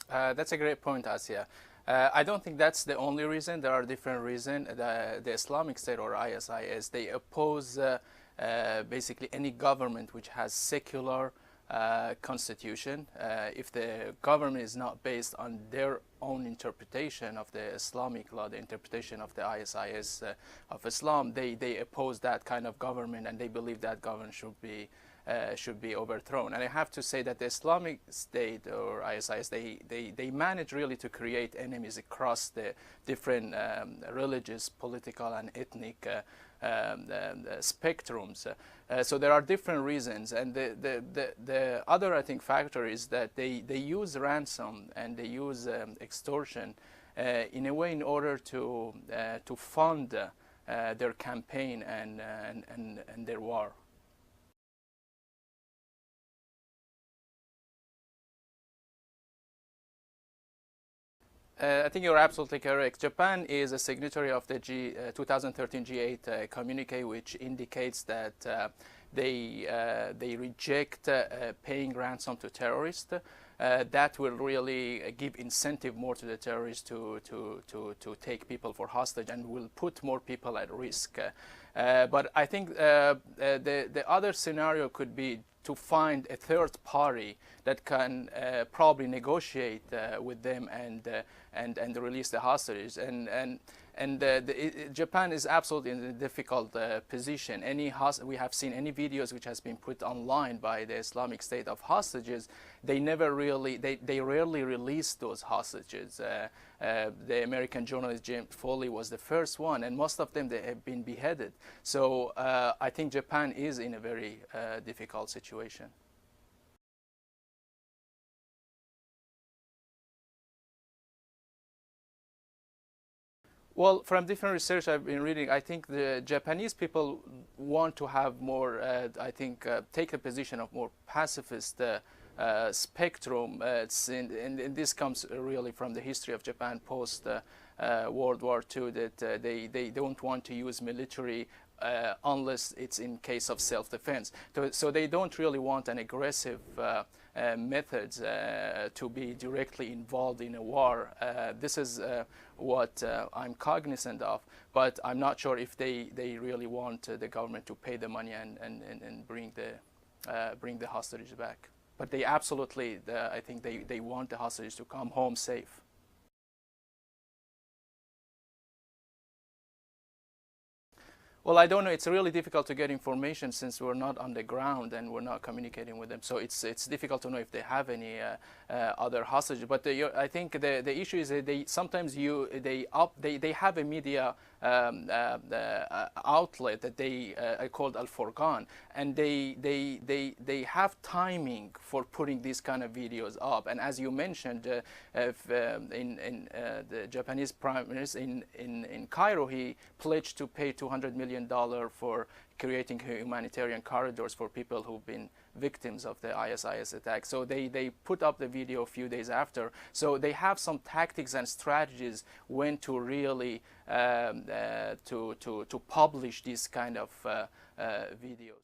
That's a great point, Asya. I don't think that's the only reason. There are different reasons. The Islamic State or ISIS, they oppose basically any government which has secular constitution. If the government is not based on their own interpretation of the Islamic law, the interpretation of the ISIS of Islam, they oppose that kind of government, and they believe that government should be overthrown. And I have to say that the Islamic State or ISIS, they manage really to create enemies across the different religious, political, and ethnic spectrums. So there are different reasons, and the other, I think, factor is that they use ransom and they use extortion in a way in order to fund their campaign and their war. I think you're absolutely correct. Japan is a signatory of the 2013 G8 communique, which indicates that they reject paying ransom to terrorists. That will really give incentive more to the terrorists to take people for hostage and will put more people at risk. But I think the other scenario could be to find a third party that can probably negotiate with them and release the hostages. Japan is absolutely in a difficult position. We have seen any videos which has been put online by the Islamic State of hostages. They rarely release those hostages. The American journalist James Foley was the first one, and most of them, they have been beheaded. So I think Japan is in a very difficult situation. Well, from different research I've been reading, I think the Japanese people want to have more, take a position of more pacifist spectrum. And this comes really from the history of Japan post World War II, that they don't want to use military unless it's in case of self-defense. So they don't really want an aggressive methods to be directly involved in a war. This is what I'm cognizant of, but I'm not sure if they really want the government to pay the money and bring the hostages back. But they absolutely, I think they want the hostages to come home safe. Well, I don't know. It's really difficult to get information since we're not on the ground and we're not communicating with them. So it's difficult to know if they have any other hostages. But I think the issue is that they have a media outlet that they called Al Furqan, and they have timing for putting these kind of videos up. And as you mentioned, the Japanese Prime Minister in Cairo, he pledged to pay $200 million for creating humanitarian corridors for people who've been victims of the ISIS attack. So they put up the video a few days after. So they have some tactics and strategies when to really to publish these kind of videos.